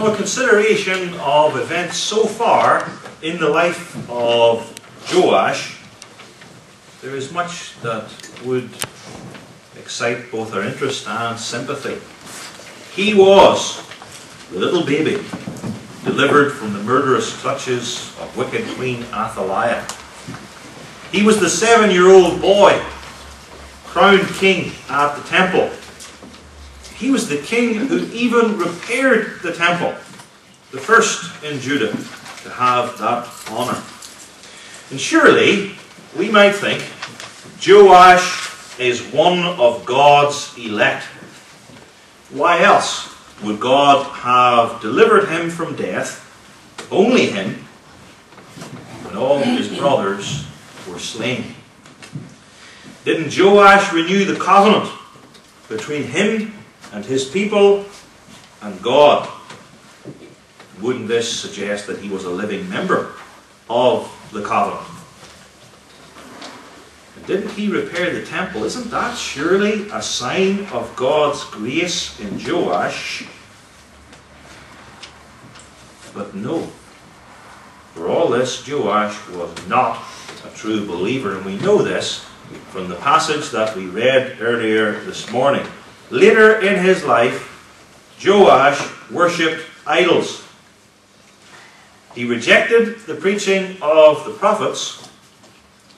a consideration of events so far in the life of Joash, there is much that would excite both our interest and sympathy. He was the little baby delivered from the murderous clutches of wicked Queen Athaliah. He was the 7-year-old boy crowned king at the temple. He was the king who even repaired the temple, the first in Judah to have that honour. And surely we might think Joash is one of God's elect. Why else would God have delivered him from death, only him, when all his brothers were slain? Didn't Joash renew the covenant between him and his people and God? Wouldn't this suggest that he was a living member of the covenant? And didn't he repair the temple? Isn't that surely a sign of God's grace in Joash? But no. For all this, Joash was not a true believer, and we know this from the passage that we read earlier this morning. Later in his life, Joash worshipped idols. He rejected the preaching of the prophets,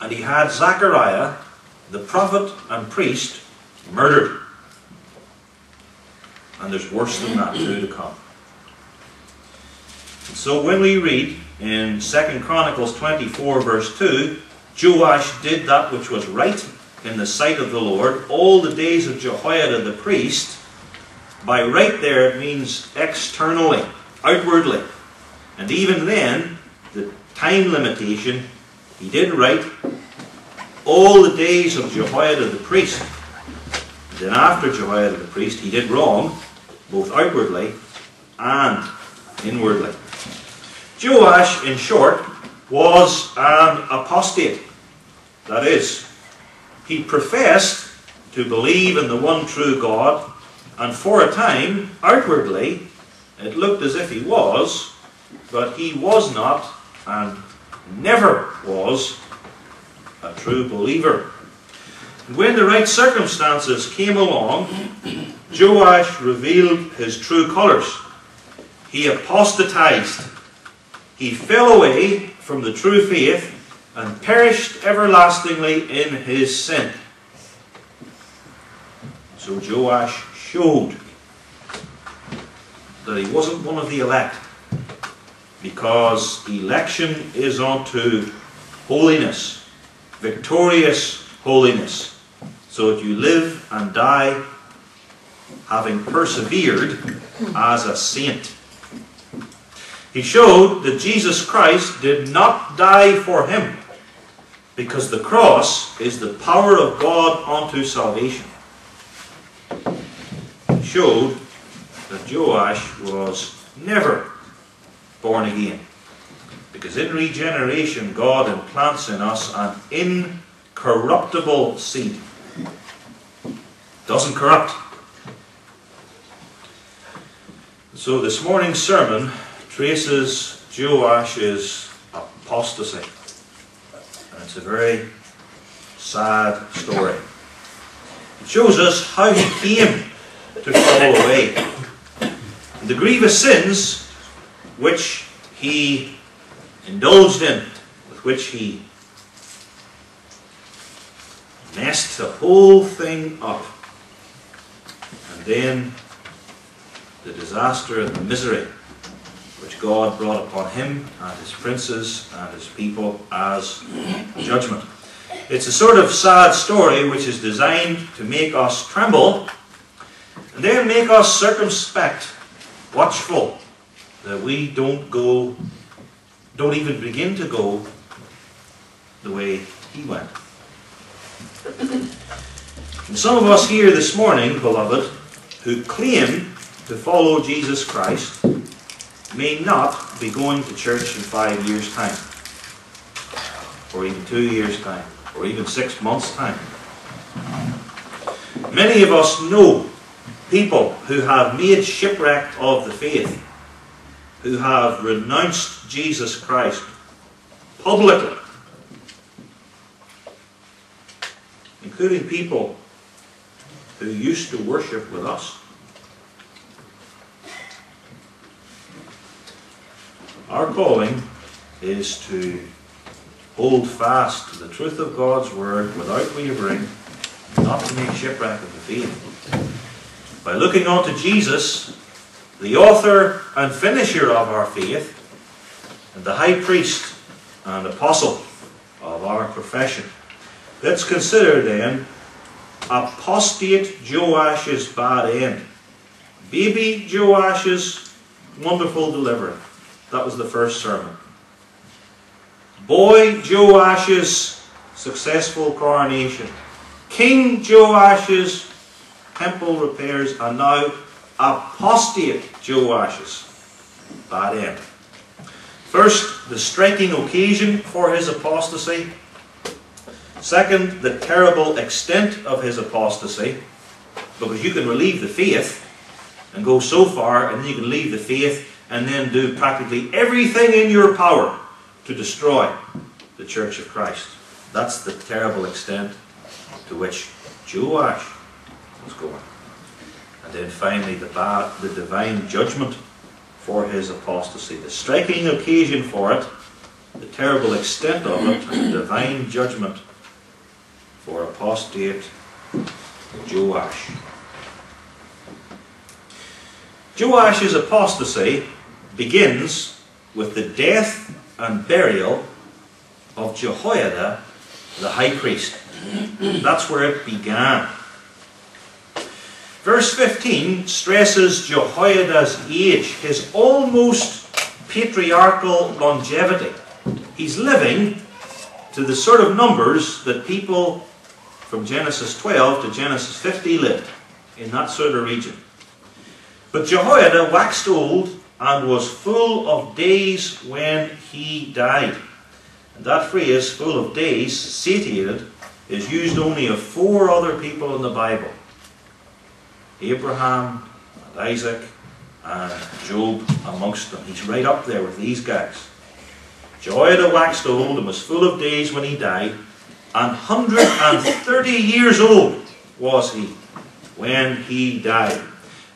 and he had Zechariah, the prophet and priest, murdered. And there's worse than that too to come. And so when we read in 2 Chronicles 24 verse 2, Joash did that which was right in the sight of the Lord all the days of Jehoiada the priest. By right there it means externally, outwardly. And even then, the time limitation, he did right all the days of Jehoiada the priest. And then after Jehoiada the priest, he did wrong, both outwardly and inwardly. Joash, in short, was an apostate. That is, he professed to believe in the one true God, and for a time, outwardly, it looked as if he was, but he was not and never was a true believer. And when the right circumstances came along, Joash revealed his true colours. He apostatized. He fell away from the true faith and perished everlastingly in his sin. So Joash showed that he wasn't one of the elect, because election is unto holiness, victorious holiness, so that you live and die having persevered as a saint. He showed that Jesus Christ did not die for him, because the cross is the power of God unto salvation. He showed that Joash was never born again, because in regeneration God implants in us an incorruptible seed. Doesn't corrupt. So this morning's sermon traces Joash's apostasy. And it's a very sad story. It shows us how he came to fall away, and the grievous sins which he indulged in, with which he messed the whole thing up. And then the disaster and the misery which God brought upon him and his princes and his people as judgment. It's a sort of sad story which is designed to make us tremble and then make us circumspect, watchful, that we don't even begin to go the way he went. And some of us here this morning, beloved, who claim to follow Jesus Christ, may not be going to church in 5 years' time, or even 2 years' time, or even 6 months' time. Many of us know people who have made shipwreck of the faith who have renounced Jesus Christ publicly, including people who used to worship with us. Our calling is to hold fast to the truth of God's word without wavering, not to make shipwreck of the faith. By looking unto Jesus, the author and finisher of our faith, and the high priest and apostle of our profession. Let's consider then Apostate Joash's bad end. Baby Joash's wonderful deliverance. That was the first sermon. Boy Joash's successful coronation. King Joash's temple repairs. And now Apostate Joash's bad end. First, the striking occasion for his apostasy. Second, the terrible extent of his apostasy. Because you can leave the faith and go so far, and then you can leave the faith and then do practically everything in your power to destroy the Church of Christ. That's the terrible extent to which Joash was going. And then finally the divine judgment for his apostasy. The striking occasion for it, the terrible extent of it, and the divine judgment for apostate Joash. Joash's apostasy begins with the death and burial of Jehoiada, the high priest. That's where it began. Verse 15 stresses Jehoiada's age, his almost patriarchal longevity. He's living to the sort of numbers that people from Genesis 12 to Genesis 50 lived, in that sort of region. But Jehoiada waxed old and was full of days when he died. And that phrase, full of days, satiated, is used only of 4 other people in the Bible. Abraham, and Isaac, and Job amongst them. He's right up there with these guys. Jehoiada waxed old and was full of days when he died, and 130 years old was he when he died.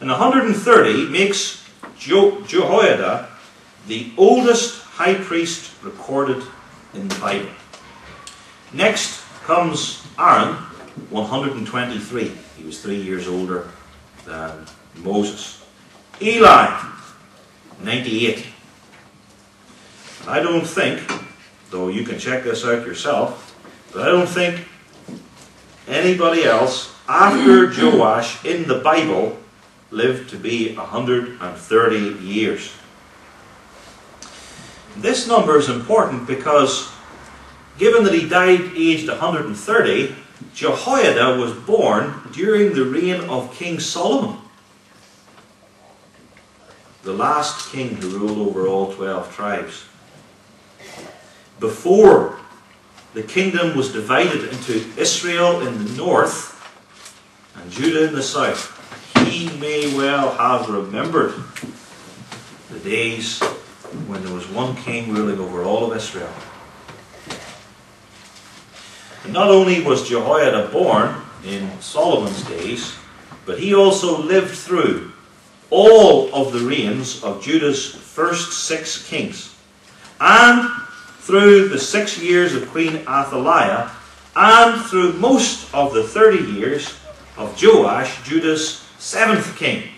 And 130 makes Jehoiada the oldest high priest recorded in the Bible. Next comes Aaron, 123. He was 3 years older than Moses. Eli, 98. And I don't think, though you can check this out yourself, but I don't think anybody else after Joash in the Bible lived to be 130 years. This number is important because, given that he died aged 130, Jehoiada was born during the reign of King Solomon, the last king who ruled over all 12 tribes. Before the kingdom was divided into Israel in the north and Judah in the south, he may well have remembered the days when there was one king ruling over all of Israel. And not only was Jehoiada born in Solomon's days, but he also lived through all of the reigns of Judah's first 6 kings, and through the 6 years of Queen Athaliah, and through most of the 30 years of Joash, Judah's 7th king.